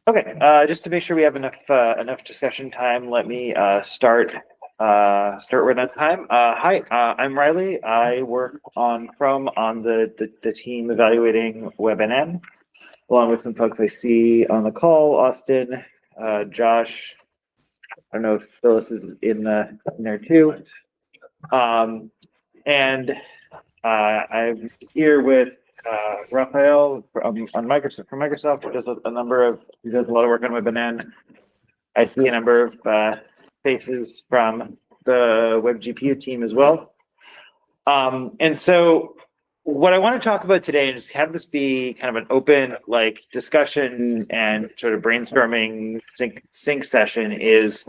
Okay, just to make sure we have enough discussion time, let me start right on time. Hi, I'm Riley. I work on Chrome on the team evaluating WebNN, along with some folks I see on the call, Austin, Josh. I don't know if Phyllis is in there too. And I'm here with Raphael from Microsoft, who does who does a lot of work on WebNN. I see a number of faces from the WebGPU team as well. And so what I want to talk about today and just have this be kind of an open discussion and sort of brainstorming sync session is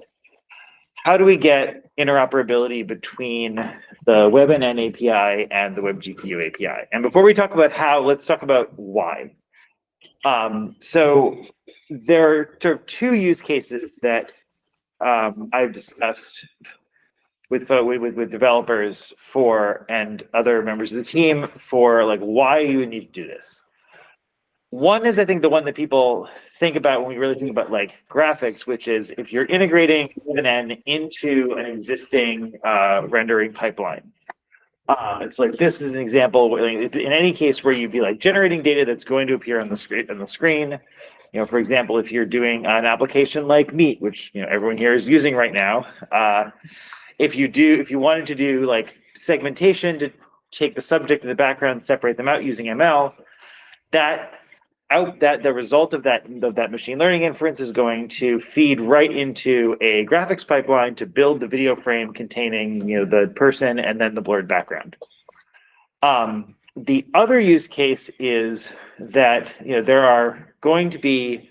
how do we get interoperability between the WebNN API and the WebGPU API? And before we talk about how, let's talk about why. So there are sort of two use cases that I've discussed with developers and other members of the team for why you would need to do this. One is, I think, the one that people think about when we really think about graphics, which is if you're integrating WebNN into an existing rendering pipeline. It's this is an example in any case where you'd be generating data that's going to appear on the screen. For example, if you're doing an application like Meet, which everyone here is using right now, if you wanted to do segmentation to take the subject and the background, separate them out using ML, the result of that machine learning inference is going to feed right into a graphics pipeline to build the video frame containing the person and then the blurred background. The other use case is that there are going to be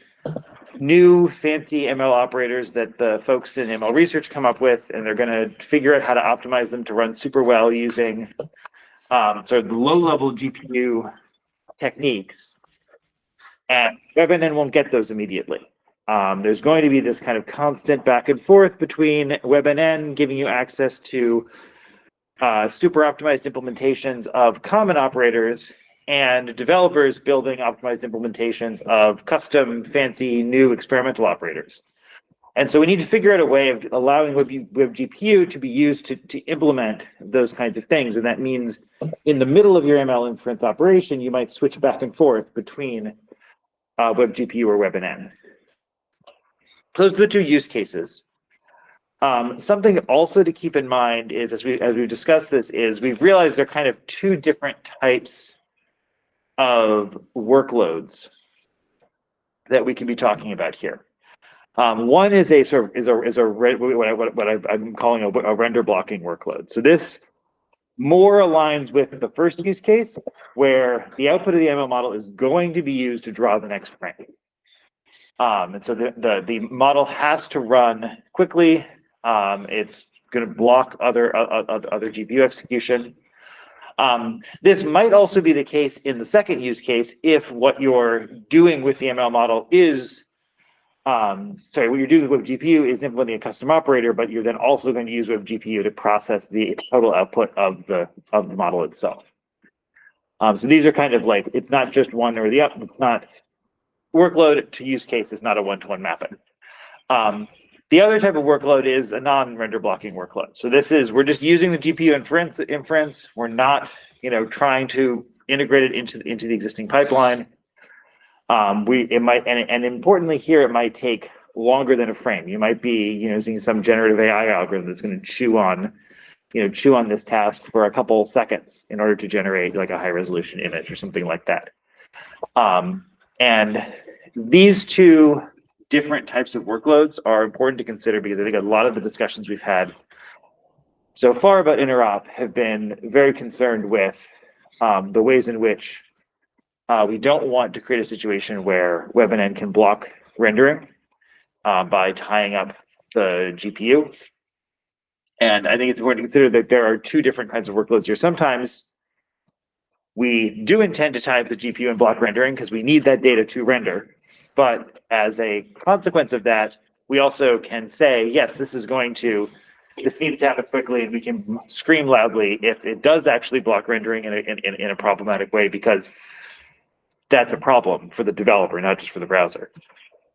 new fancy ML operators that the folks in ML research come up with, and they're going to figure out how to optimize them to run super well using sort of low-level GPU techniques. And WebNN won't get those immediately. There's going to be this kind of constant back and forth between WebNN giving you access to super optimized implementations of common operators and developers building optimized implementations of custom, fancy, new experimental operators. And so we need to figure out a way of allowing WebGPU to be used to implement those kinds of things. And that means in the middle of your ML inference operation, you might switch back and forth between WebGPU or WebNN. Those are the two use cases. Something also to keep in mind is, as we've discussed this, is we've realized there are kind of two different types of workloads that we can be talking about here. One is what I'm calling a render blocking workload. So this more aligns with the first use case, where the output of the ML model is going to be used to draw the next frame. And so the model has to run quickly. It's going to block other GPU execution. This might also be the case in the second use case if what you're doing with the ML model is what you're doing with WebGPU is implementing a custom operator, but you're then also going to use WebGPU to process the total output of the model itself. So these are kind of it's not just one or the other. It's not workload to use case. It's not a one-to-one mapping. The other type of workload is a non-render blocking workload. So we're just using the GPU inference. We're not trying to integrate it into the existing pipeline. Importantly here, it might take longer than a frame. You might be using some generative AI algorithm that's going to chew on this task for a couple seconds in order to generate a high resolution image or something like that. And these two different types of workloads are important to consider because I think a lot of the discussions we've had so far about interop have been very concerned with the ways in which we don't want to create a situation where WebNN can block rendering by tying up the GPU. And I think it's important to consider that there are two different kinds of workloads here. Sometimes we do intend to tie up the GPU and block rendering because we need that data to render. But as a consequence of that, we also can say, yes, this needs to happen quickly, and we can scream loudly if it does actually block rendering in a problematic way, because that's a problem for the developer, not just for the browser.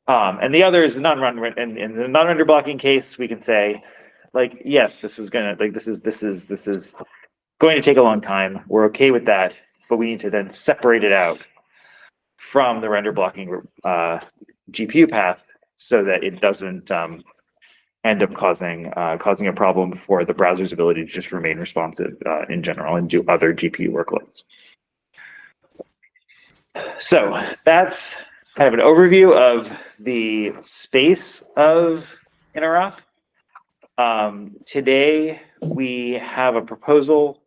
And the other is non-run. And in the non-render blocking case, we can say, like, yes, this is going to take a long time. We're okay with that, but we need to then separate it out from the render blocking GPU path so that it doesn't end up causing a problem for the browser's ability to just remain responsive in general and do other GPU workloads. So that's kind of an overview of the space of Interop. Today we have a proposal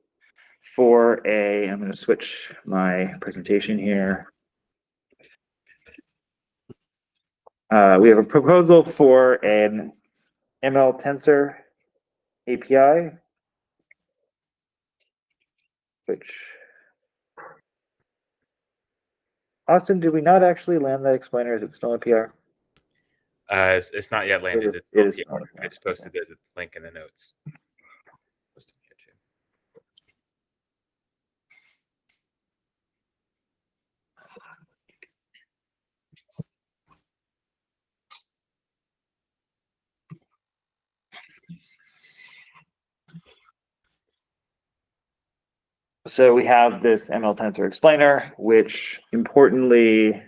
for I'm going to switch my presentation here. We have a proposal for an ML tensor API, which, Austin, did we not actually land that explainer? Is it still a PR? It's not yet landed. It's still PR. I just posted the link in the notes. So we have this ML tensor explainer, which importantly,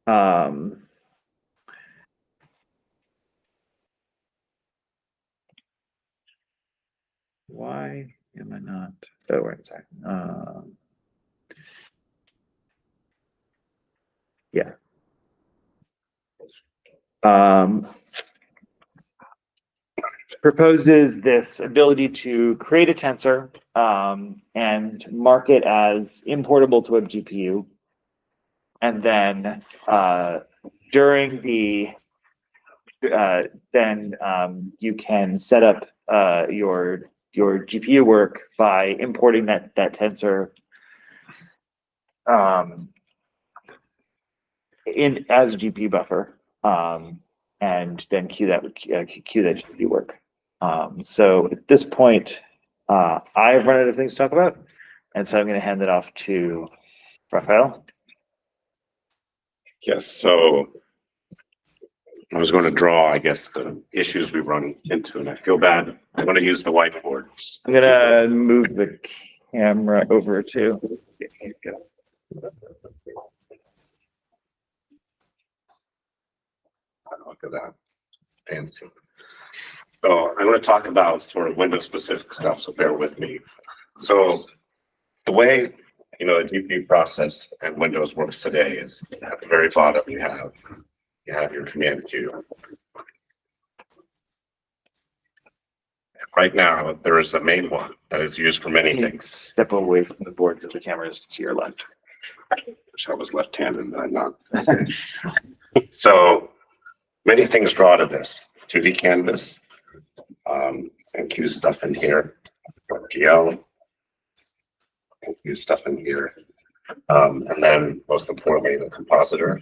why am I not? Oh, wait a second. Yeah. Proposes this ability to create a tensor and mark it as importable to WebGPU, and then during the you can set up your GPU work by importing that tensor in as a GPU buffer, and then queue that GPU work. So at this point, I've run out of things to talk about, and so I'm going to hand it off to Rafael. Yes, so I was going to draw, I guess, the issues we run into, and I feel bad. I'm going to use the whiteboard. I'm going to move the camera over to. Look at that. Fancy. So I'm going to talk about sort of Windows-specific stuff, so bear with me. So the way, the GPU process and Windows works today is at the very bottom, you have your command queue. Right now, there is a main one that is used for many things. Step away from the board because the camera is to your left. Wish I was left-handed, but I'm not. So many things draw to this 2D canvas, and queue stuff in here, WebGL, and queue stuff in here, and then most importantly, the compositor.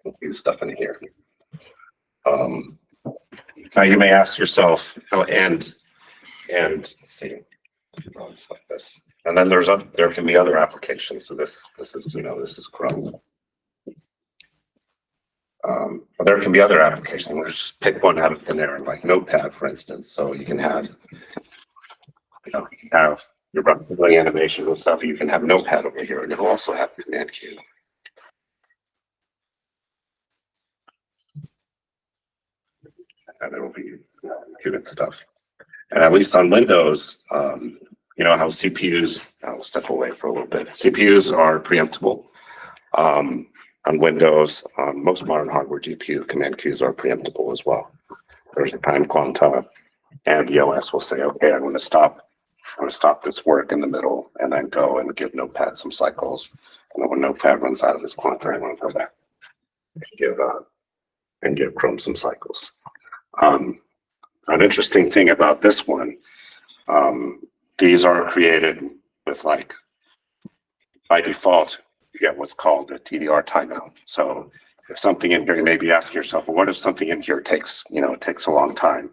And queue stuff in here. Now you may ask yourself, and let's see, it's like this. And then there can be other applications. So this is Chrome. But there can be other applications. We'll just pick one out of thin air, like Notepad, for instance. So you can have, you're doing animation and stuff. You can have Notepad over here, and it'll also have command queue. And it'll be good stuff. And at least on Windows, you know how CPUs, I'll step away for a little bit. CPUs are preemptible. On Windows, on most modern hardware GPU, command queues are preemptible as well. There's a time quanta, and the OS will say, okay, I'm going to stop this work in the middle and then go and give Notepad some cycles. And then when Notepad runs out of its quanta, I want to go back and give Chrome some cycles. An interesting thing about this one, these are created with, like, by default, you get what's called a TDR timeout. So if something in here, you may be asking yourself, well, what if something in here takes, it takes a long time?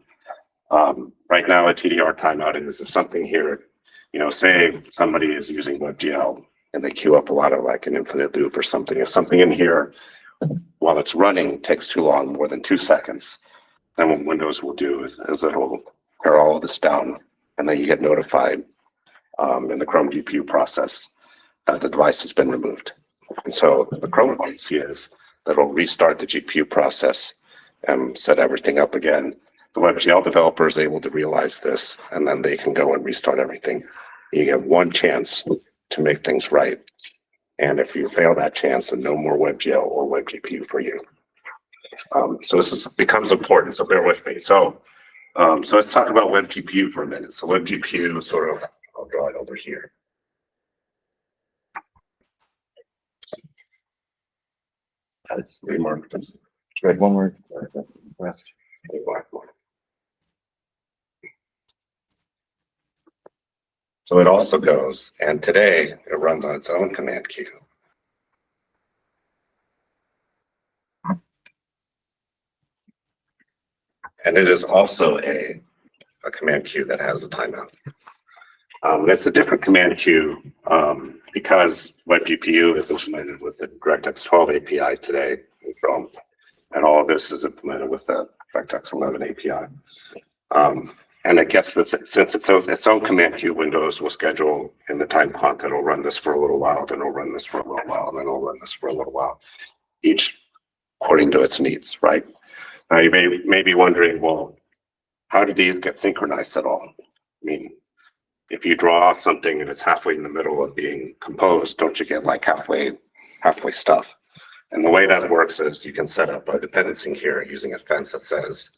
Right now, a TDR timeout is if something here say somebody is using WebGL and they queue up a lot of like an infinite loop or something. If something in here, while it's running, takes too long, more than 2 seconds, then what Windows will do is it'll pare all of this down, and then you get notified in the Chrome GPU process that the device has been removed. And so the Chrome policy is that it'll restart the GPU process and set everything up again. The WebGL developer is able to realize this, and then they can go and restart everything. You get one chance to make things right. And if you fail that chance, then no more WebGL or WebGPU for you. So this becomes important, so bear with me. So let's talk about WebGPU for a minute. So WebGPU sort of, I'll draw it over here. That's remarked. Right, one more rest. Black one. So it also goes, and today it runs on its own command queue. And it is also a command queue that has a timeout. It's a different command queue because WebGPU is implemented with the DirectX 12 API today in Chrome, and all of this is implemented with the DirectX 11 API. And it gets this, since it's its own command queue, Windows will schedule in the time clock that it'll run this for a little while, then it'll run this for a little while, and then it'll run this for a little while, each according to its needs, right? Now you may be wondering, well, how do these get synchronized at all? I mean, if you draw something and it's halfway in the middle of being composed, don't you get like halfway stuff? And the way that works is you can set up a dependency here using a fence that says,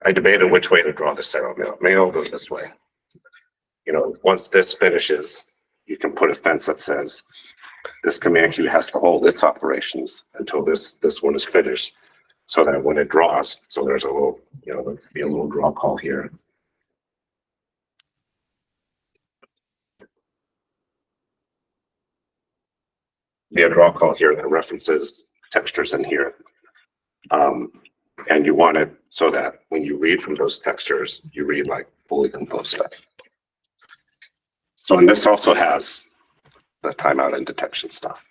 I debated which way to draw this arrow. Maybe I'll go this way. Once this finishes, you can put a fence that says this command queue has to hold its operations until this one is finished, so that when it draws, so there's a little, there'll be a little draw call here. Be a draw call here that references textures in here. And you want it so that when you read from those textures, you read like fully composed stuff. So, and this also has the timeout and detection stuff.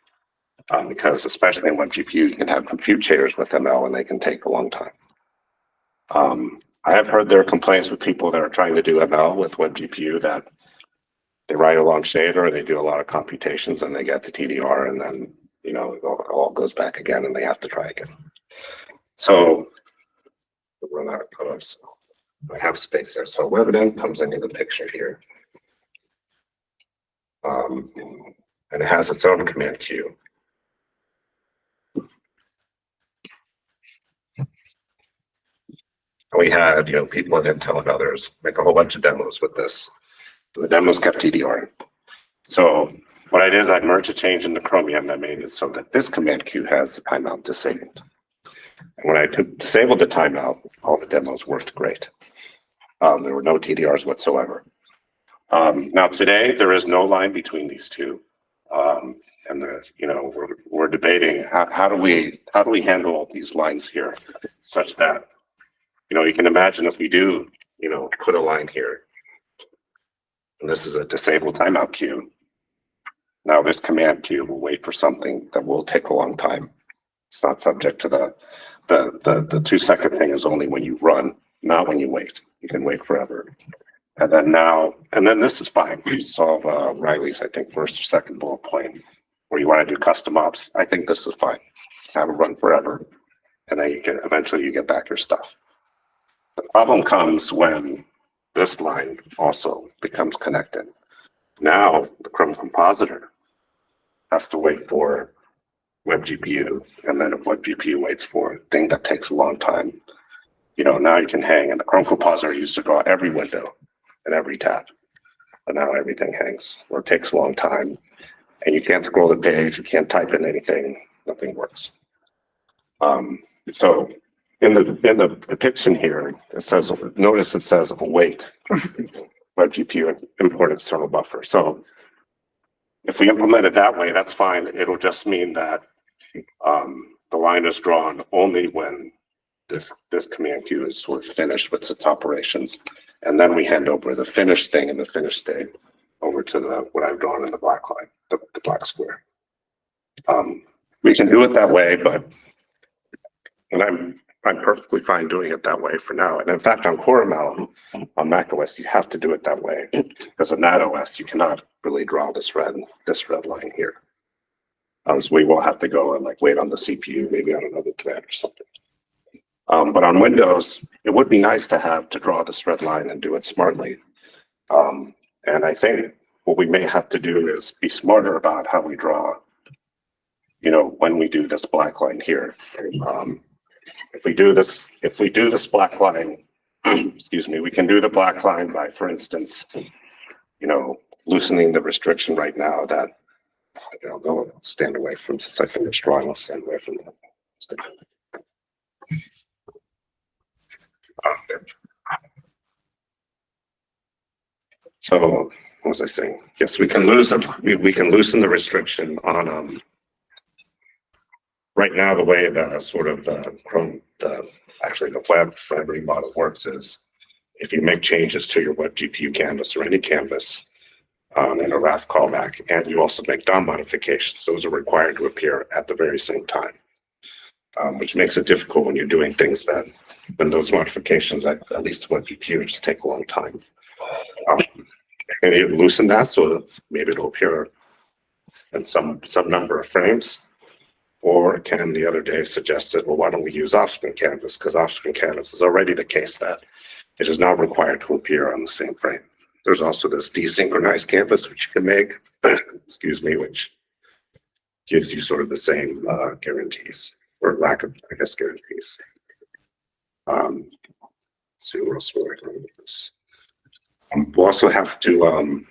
Because especially in WebGPU, you can have compute shaders with ML and they can take a long time. I have heard there are complaints with people that are trying to do ML with WebGPU that they write a long shader, they do a lot of computations, and they get the TDR, and then it all goes back again, and they have to try again. So we'll run out of code, so I have space there. So WebNN comes into the picture here, and it has its own command queue. We had, people at Intel and others make a whole bunch of demos with this. The demos kept TDR. So what I did is I merged a change in the Chromium that made it so that this command queue has the timeout disabled. And when I disabled the timeout, all the demos worked great. There were no TDRs whatsoever. Now today there is no line between these two, and we're debating how do we handle these lines here, such that you can imagine if we do put a line here, and this is a disabled timeout queue. Now this command queue will wait for something that will take a long time. It's not subject to the 2 second thing is only when you run, not when you wait. You can wait forever. And then this is fine. You solve Riley's, I think, first or second bullet point, where you want to do custom ops. I think this is fine. Have it run forever, and then eventually you get back your stuff. The problem comes when this line also becomes connected. Now the Chrome compositor has to wait for WebGPU, and then if WebGPU waits for a thing that takes a long time, now you can hang. And the Chrome compositor used to draw every window and every tab, but now everything hangs or it takes a long time, and you can't scroll the page, you can't type in anything, nothing works. So in the depiction here, it says, notice it says await WebGPU import external buffer. So if we implement it that way, that's fine. It'll just mean that the line is drawn only when this command queue is sort of finished with its operations, and then we hand over the finished thing in the finished state to what I've drawn in the black line, the black square. We can do it that way, and I'm perfectly fine doing it that way for now. And in fact, on CoreML, on macOS, you have to do it that way because on NatOS, you cannot really draw this red line here. So we will have to go and like wait on the CPU, maybe on another thread or something. But on Windows, it would be nice to draw this red line and do it smartly. And I think what we may have to do is be smarter about how we draw, when we do this black line here. If we do this black line, excuse me, we can do the black line by, for instance, loosening the restriction right now that I'll go stand away from, since I finished drawing, I'll stand away from that. So what was I saying? Yes, we can loosen the restriction on right now. The way the sort of the Chrome, actually the web rendering model works is if you make changes to your WebGPU canvas or any canvas in a RAF callback, and you also make DOM modifications, those are required to appear at the very same time, which makes it difficult when you're doing things when those modifications, at least WebGPU, just take a long time. And you loosen that so that maybe it'll appear in some number of frames. Or Ken the other day suggested, well, why don't we use off-screen canvas? Because off-screen canvas is already the case that it is not required to appear on the same frame. There's also this desynchronized canvas, which you can make, excuse me, which gives you sort of the same guarantees, or lack of, I guess, guarantees. Let's see what else we're working on with this. We'll also have to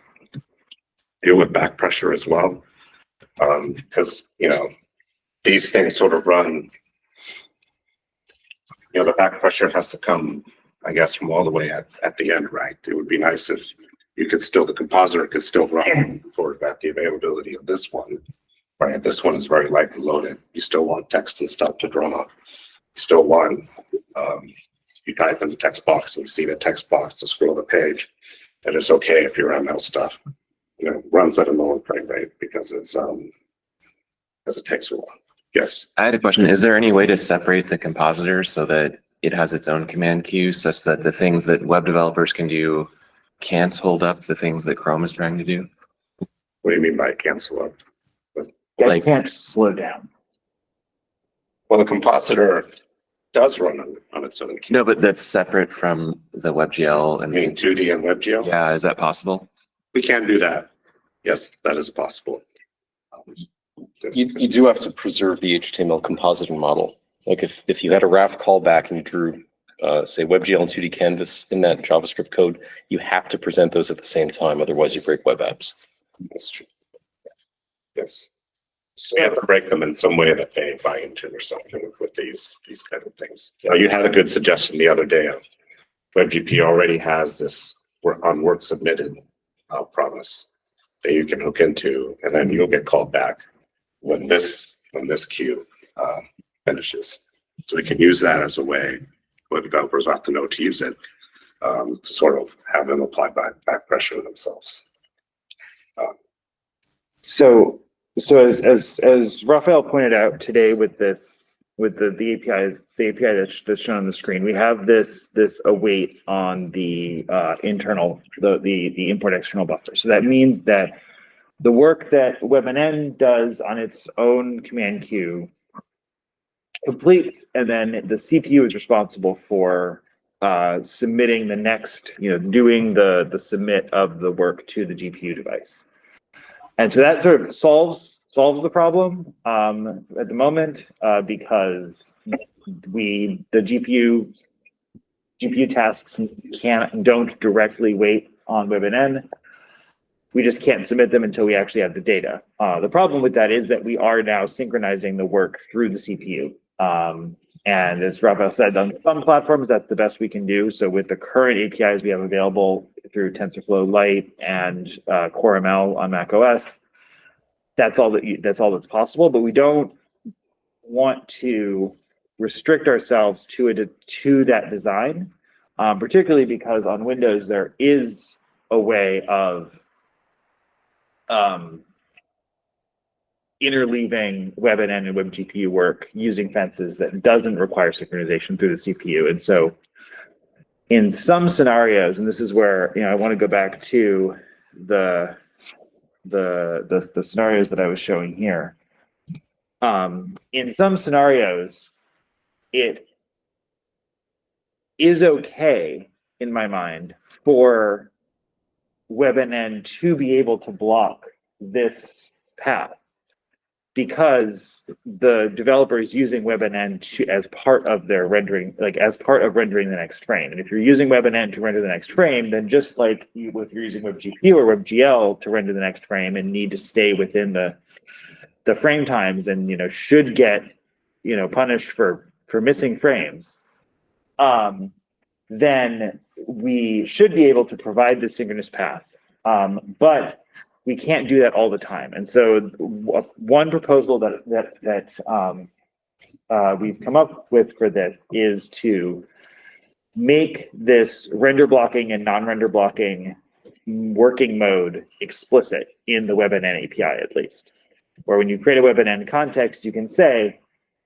deal with back pressure as well, because these things sort of run. The back pressure has to come, I guess, from all the way at the end, right? It would be nice if the compositor could still run sort of at the availability of this one, right? This one is very lightly loaded. You still want text and stuff to draw. You still want you type in the text box and you see the text box to scroll the page. And it's okay if your ML stuff, runs at a lower frame rate because it takes a while. Yes. I had a question. Is there any way to separate the compositor so that it has its own command queue such that the things that web developers can do can't hold up the things that Chrome is trying to do? What do you mean by cancel up? It can't slow down. Well, the compositor does run on its own queue. No, but that's separate from the WebGL I and mean, 2D and WebGL? yeah, is that possible? We can do that. Yes, that is possible. You do have to preserve the HTML compositing model. Like if you had a RAF callback and you drew, say, WebGL and 2D canvas in that JavaScript code, you have to present those at the same time. Otherwise, you break web apps. That's true. Yes. So you have to break them in some way that they buy into or something with these kind of things. You had a good suggestion the other day of WebGPU already has this on work submitted promise that you can hook into, and then you'll get called back when this queue finishes. So we can use that as a way web developers have to know to use it to sort of have them apply back pressure themselves. So as Raphael pointed out today with the API that's shown on the screen, we have this await on the internal the import external buffer. So that means that the work that WebNN does on its own command queue completes, and then the CPU is responsible for submitting the next, doing the submit of the work to the GPU device. And so that sort of solves the problem at the moment because the GPU tasks don't directly wait on WebNN. We just can't submit them until we actually have the data. The problem with that is that we are now synchronizing the work through the CPU. And as Raphael said, on some platforms, that's the best we can do. So with the current APIs we have available through TensorFlow Lite and CoreML on macOS, that's all that's possible. But we don't want to restrict ourselves to that design, particularly because on Windows there is a way of interleaving WebNN and WebGPU work using fences that doesn't require synchronization through the CPU. And so in some scenarios, and this is where, you know, I want to go back to the scenarios that I was showing here. In some scenarios, it is okay, in my mind, for WebNN to be able to block this path, because the developer is using WebNN as part of their rendering, like as part of rendering the next frame. And if you're using WebNN to render the next frame, then just like if you're using WebGPU or WebGL to render the next frame and need to stay within the frame times, and, you know, should get, you know, punished for missing frames, then we should be able to provide this synchronous path. But we can't do that all the time. And so one proposal that we've come up with for this is to make this render blocking and non-render blocking working mode explicit in the WebNN API, at least. Where when you create a WebNN context, you can say,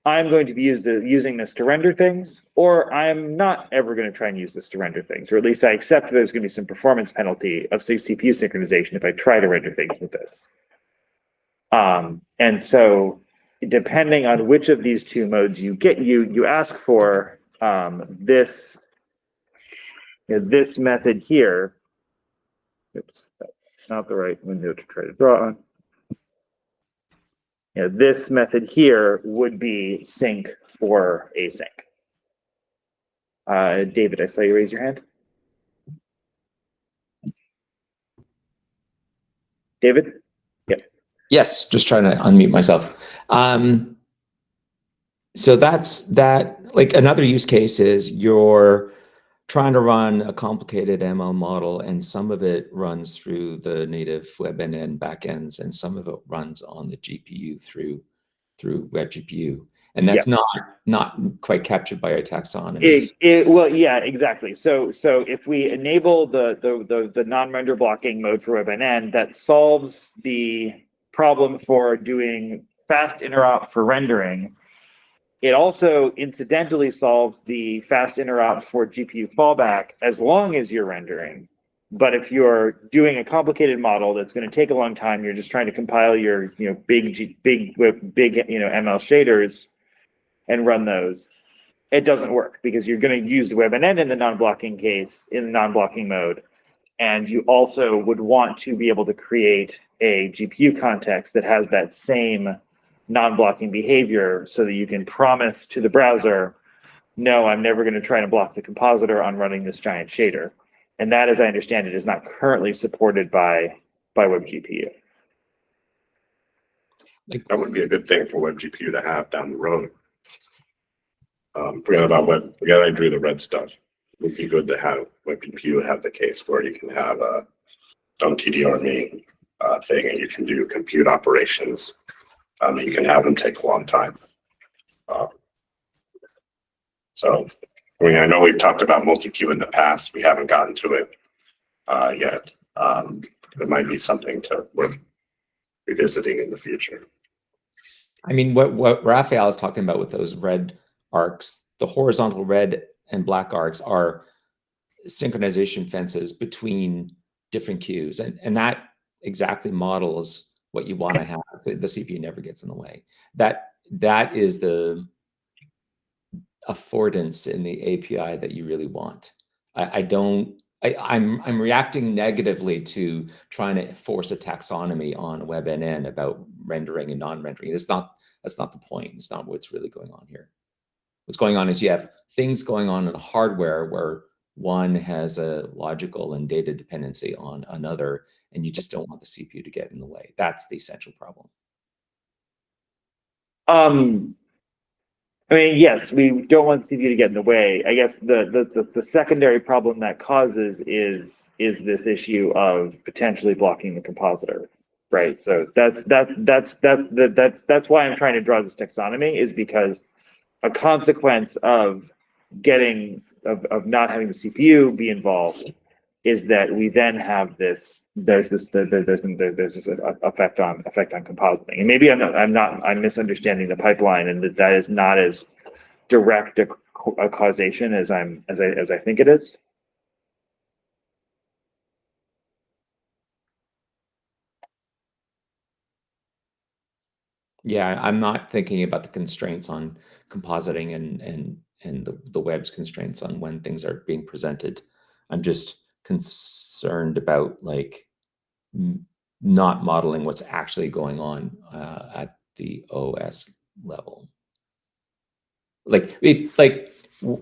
I'm going to be using this to render things, or I'm not ever going to try and use this to render things, or at least I accept there's going to be some performance penalty of, say, CPU synchronization if I try to render things with this. And so depending on which of these two modes you get, you ask for this method here. Oops, that's not the right window to try to draw on. You know, this method here would be sync for async. David, I saw you raise your hand. David? Yep. Yes, just trying to unmute myself. So that's that. Like another use case is you're trying to run a complicated ML model, and some of it runs through the native WebNN backends, and some of it runs on the GPU through WebGPU, and that's not quite captured by our taxonomy. Well, yeah, exactly. So if we enable the non-render blocking mode for WebNN, that solves the problem for doing fast interop for rendering. It also incidentally solves the fast interop for GPU fallback as long as you're rendering. But if you're doing a complicated model that's going to take a long time, you're just trying to compile your big ML shaders and run those, it doesn't work, because you're going to use the WebNN in the non-blocking case, in the non-blocking mode, and you also would want to be able to create a GPU context that has that same non-blocking behavior, so that you can promise to the browser, no, I'm never going to try to block the compositor on running this giant shader. And that, as I understand it, is not currently supported by WebGPU. That would be a good thing for WebGPU to have down the road. Forget about I drew the red stuff. It would be good to have WebGPU have the case where you can have a don't TDR me thing, and you can do compute operations. You can have them take a long time. So, I mean, I know we've talked about multi-queue in the past. We haven't gotten to it yet. It might be something worth revisiting in the future. I mean, what Raphael is talking about with those red arcs, the horizontal red and black arcs are synchronization fences between different queues, and that exactly models what you want to have. The CPU never gets in the way. That is the affordance in the API that you really want. I'm reacting negatively to trying to force a taxonomy on WebNN about rendering and non-rendering. That's not the point. It's not what's really going on here. What's going on is you have things going on in hardware where one has a logical and data dependency on another, and you just don't want the CPU to get in the way. That's the essential problem. I mean, yes, we don't want CPU to get in the way. I guess the secondary problem that causes is this issue of potentially blocking the compositor, right? So that's why I'm trying to draw this taxonomy, is because a consequence of not having the CPU be involved is that we then have this there's this effect on compositing, and maybe I'm misunderstanding the pipeline, and that is not as direct a causation as I think it is. Yeah, I'm not thinking about the constraints on compositing and the web's constraints on when things are being presented. I'm just concerned about like not modeling what's actually going on at the OS level.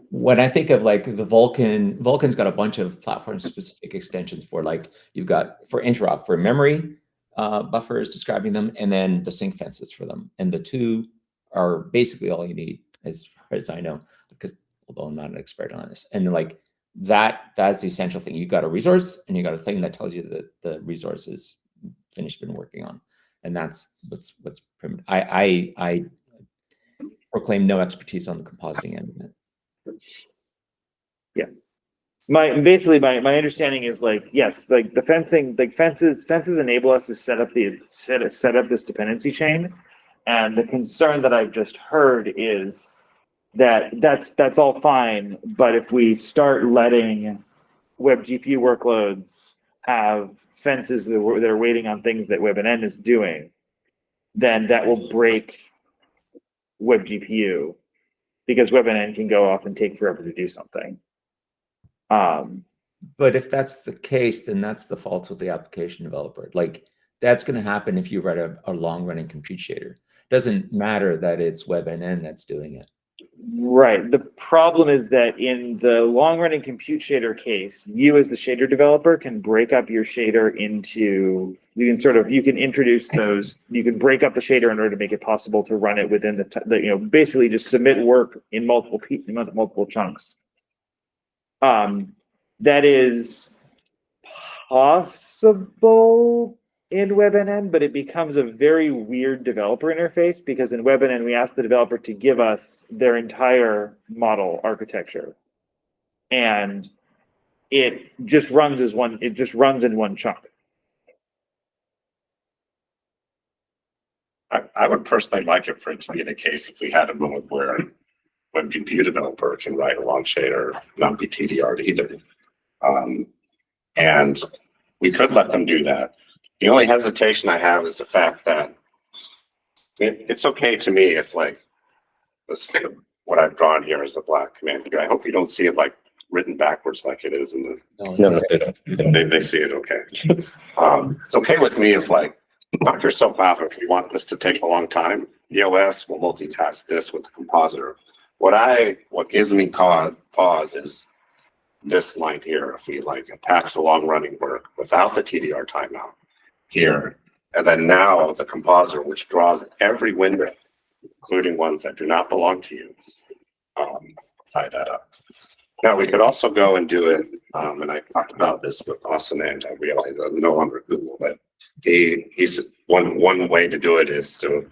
When I think of like the Vulkan's got a bunch of platform specific extensions for like you've got for Interop for memory buffers describing them, and then the sync fences for them. And the two are basically all you need as far as I know, because although I'm not an expert on this. And like that's the essential thing. You got a resource and you got a thing that tells you that the resource is finished been working on. And that's what's primitive. I proclaim no expertise on the compositing end of it. Yeah. My understanding is like, yes, like the fencing, like fences enable us to set up this dependency chain. And the concern that I've just heard is that that's all fine, but if we start letting WebGPU workloads have fences that are waiting on things that WebNN is doing, then that will break WebGPU, because WebNN can go off and take forever to do something. But if that's the case, then that's the fault of the application developer. Like that's going to happen if you write a long-running compute shader. Doesn't matter that it's WebNN that's doing it. Right. The problem is that in the long-running compute shader case, you as the shader developer can break up your shader into, you can introduce those, you can break up the shader in order to make it possible to run it within basically just submit work in multiple chunks. That is possible in WebNN, but it becomes a very weird developer interface, because in WebNN, we ask the developer to give us their entire model architecture. And it just runs in one chunk. I would personally like it for it to be the case if we had a mode where WebGPU developer can write a long shader, not be TDR'd either. And we could let them do that. The only hesitation I have is the fact that it's okay to me if like what I've drawn here is the black command. I hope you don't see it like written backwards like it is in the. No, they don't. They see it okay. It's okay with me if like knock yourself out if you want this to take a long time. EOS will multitask this with the compositor. What gives me pause is this line here. If we like attach the long running work without the TDR timeout here, and then now the compositor, which draws every window, including ones that do not belong to you, tie that up. Now we could also go and do it, and I talked about this with Austin, and I realize I'm no longer Google, but he's one way to do it is to,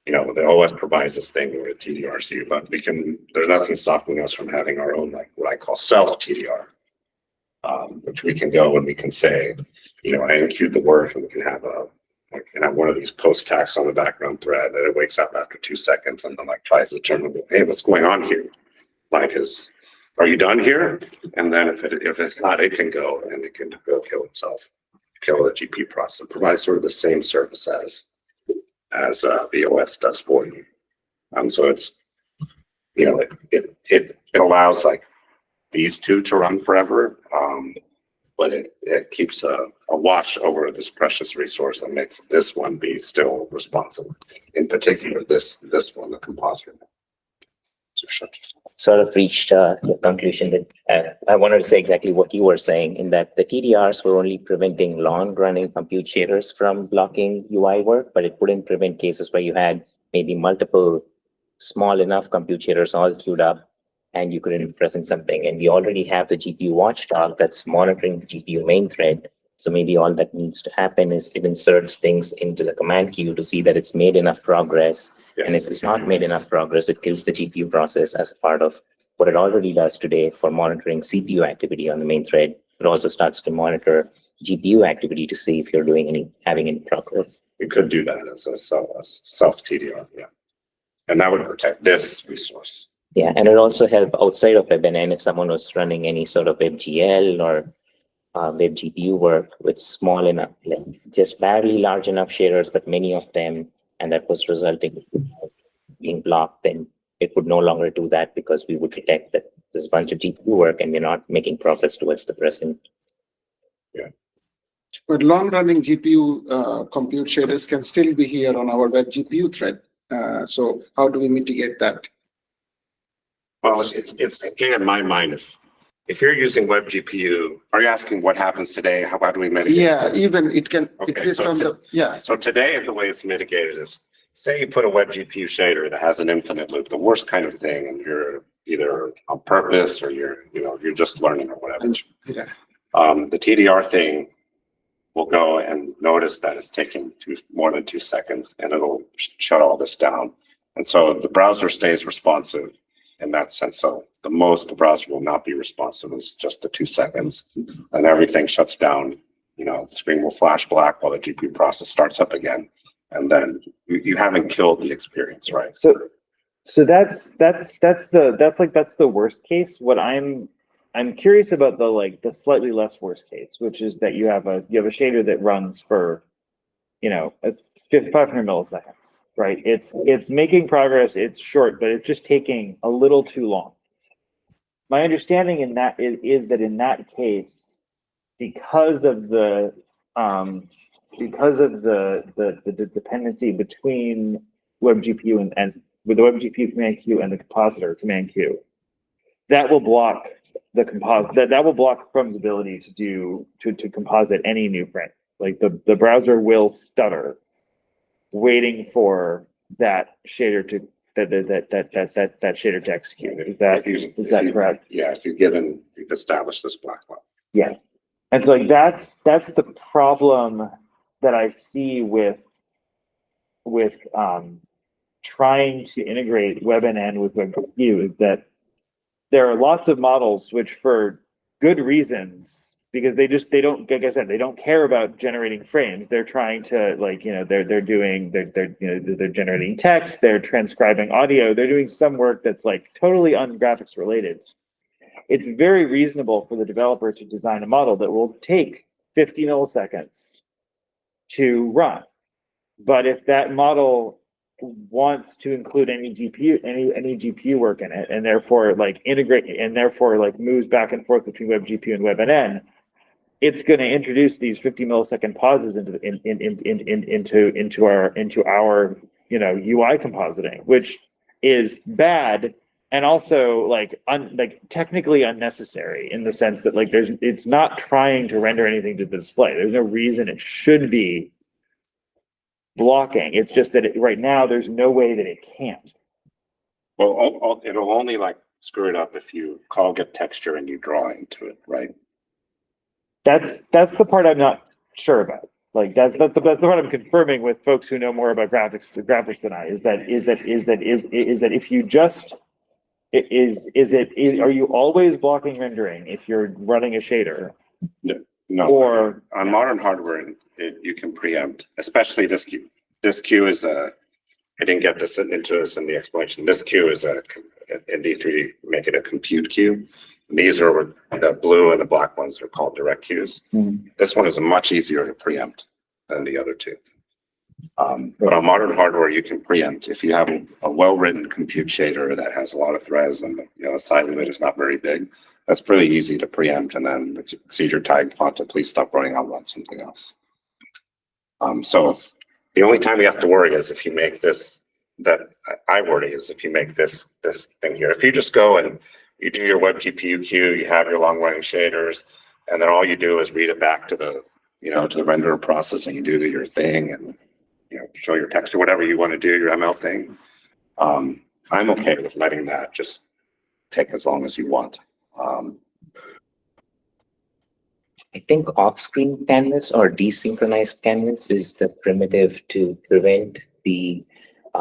the OS provides this thing with a TDRC, but there's nothing stopping us from having our own, like what I call self TDR, which we can go and we can say, I enqueued the work, and we can have one of these post tasks on the background thread that it wakes up after 2 seconds and then like tries to determine, hey, what's going on here? Like are you done here? And then if it's not, it can go and it can go kill itself, kill the GPU process. It provides sort of the same service as VOS does for you. So it's, it allows like these two to run forever, but it keeps a watch over this precious resource that makes this one be still responsive. In particular, this one, the compositor. Sort of reached the conclusion that I wanted to say exactly what you were saying, in that the TDRs were only preventing long-running compute shaders from blocking UI work, but it wouldn't prevent cases where you had maybe multiple small enough compute shaders all queued up and you couldn't present something. And we already have the GPU watchdog that's monitoring the GPU main thread. So maybe all that needs to happen is it inserts things into the command queue to see that it's made enough progress. And if it's not made enough progress, it kills the GPU process as part of what it already does today for monitoring CPU activity on the main thread. It also starts to monitor GPU activity to see if you're having any progress. We could do that as a self TDR, yeah. And that would protect this resource. Yeah, and it also help outside of WebNN if someone was running any sort of WebGL or WebGPU work with small enough, like just barely large enough shaders, but many of them, and that was resulting in being blocked, then it would no longer do that because we would detect that there's a bunch of GPU work and we're not making progress towards the present. Yeah. But long-running GPU compute shaders can still be here on our WebGPU thread. So how do we mitigate that? Well, it's thinking in my mind, if you're using WebGPU, are you asking what happens today? How do we mitigate? Yeah, even it can Okay, exist so on the, yeah. So today, the way it's mitigated is, say you put a WebGPU shader that has an infinite loop, the worst kind of thing, and you're either on purpose or you're just learning or whatever. Yeah. The TDR thing will go and notice that it's taking more than 2 seconds, and it'll shut all this down. And so the browser stays responsive in that sense. So the most the browser will not be responsive is just the 2 seconds, and everything shuts down. The screen will flash black while the GPU process starts up again, and then you haven't killed the experience, right? So that's the worst case. What I'm curious about the slightly less worst case, which is that you have a shader that runs for 500 milliseconds, right? It's making progress, it's short, but it's just taking a little too long. My understanding in that is that in that case, because of the dependency between WebGPU and with the WebGPU command queue and the compositor command queue, that will block the that will block Chrome's ability to composite any new frame. Like the browser will stutter waiting for that shader to that shader to execute. Is that correct? Yeah, if you've established this black line. Yeah. And so that's the problem that I see with trying to integrate WebNN with WebGPU is that there are lots of models which, for good reasons, because they don't, like I said, they don't care about generating frames. They're trying to they're generating text, they're transcribing audio, they're doing some work that's totally ungraphics related. It's very reasonable for the developer to design a model that will take 50 milliseconds to run. But if that model wants to include any GPU work in it, and therefore integrate, and therefore moves back and forth between WebGPU and WebNN, it's going to introduce these 50 millisecond pauses into our UI compositing, which is bad. And also technically unnecessary in the sense that it's not trying to render anything to the display. There's no reason it should be blocking. It's just that right now there's no way that it can't. Well, it'll only screw it up if you call get texture and you draw into it, right? That's the part I'm not sure about. That's the part I'm confirming with folks who know more about graphics than I is that if you just are you always blocking rendering if you're running a shader? No. Or on modern hardware, you can preempt, especially this queue. This queue is I didn't get this into this in the explanation. This queue is in D3, make it a compute queue. And these are the blue and the black ones are called direct queues. Mm-hmm. This one is much easier to preempt than the other two. But on modern hardware, you can preempt if you have a well-written compute shader that has a lot of threads and the size of it is not very big. That's pretty easy to preempt, and then exceed your tag font to please stop running. I'll run something else. So the only time you have to worry is if you make this. That I worry is if you make this thing here. If you just go and you do your WebGPU queue, you have your long-running shaders, and then all you do is read it back to the to the renderer process, and you do your thing and show your text or whatever you want to do, your ML thing. I'm okay with letting that just take as long as you want. I think off-screen canvas or desynchronized canvas is the primitive to prevent the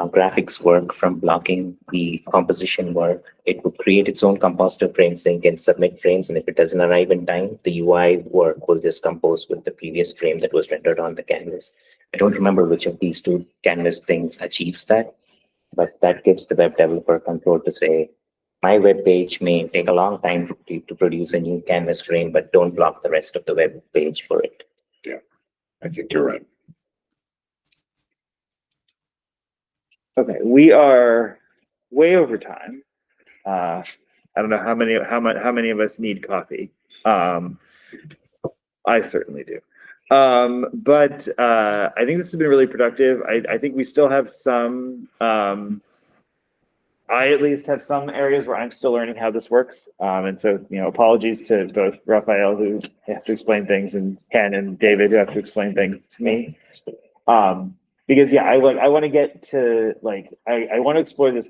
graphics work from blocking the composition work. It would create its own compositor frame sync and submit frames. And if it doesn't arrive in time, the UI work will just compose with the previous frame that was rendered on the canvas. I don't remember which of these two canvas things achieves that, but that gives the web developer control to say, my web page may take a long time to produce a new canvas frame, but don't block the rest of the web page for it. Yeah, I think you're right. Okay, we are way over time. I don't know how many of us need coffee. I certainly do. But I think this has been really productive. I think we still have some. I at least have some areas where I'm still learning how this works. And so, apologies to both Raphael, who has to explain things, and Ken and David, who have to explain things to me. Because I want to get to I want to explore this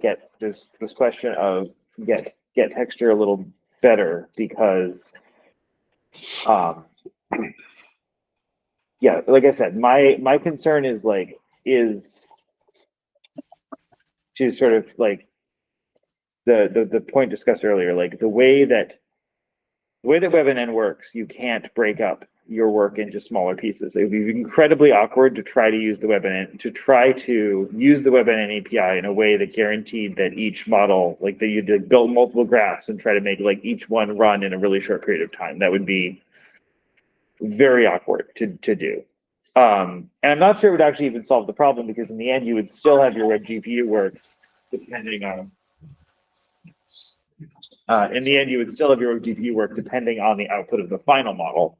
question of get texture a little better, because yeah, like I said, my concern is to sort of the point discussed earlier, the way that WebNN works, you can't break up your work into smaller pieces. It would be incredibly awkward to try to use the WebNN API in a way that guaranteed that each model, that you build multiple graphs and try to make each one run in a really short period of time. That would be very awkward to do. And I'm not sure it would actually even solve the problem, because in the end, you would still have your WebGPU works depending on. In the end, you would still have your GPU work depending on the output of the final model.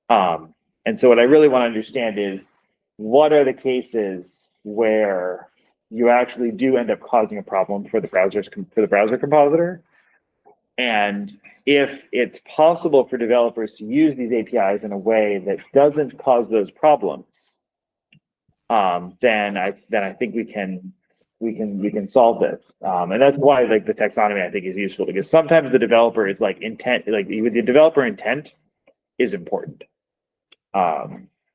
And so what I really want to understand is, what are the cases where you actually do end up causing a problem for the browser compositor? And if it's possible for developers to use these APIs in a way that doesn't cause those problems, then I think we can solve this. And that's why the taxonomy, I think, is useful, because sometimes the developer is intent, the developer intent is important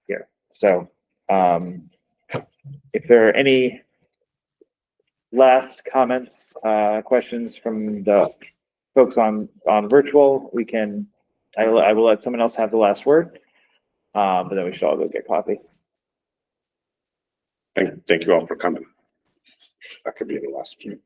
here. So if there are any last comments, questions from the folks on virtual, I will let someone else have the last word, but then we should all go get coffee. Thank you all for coming. That could be the last few.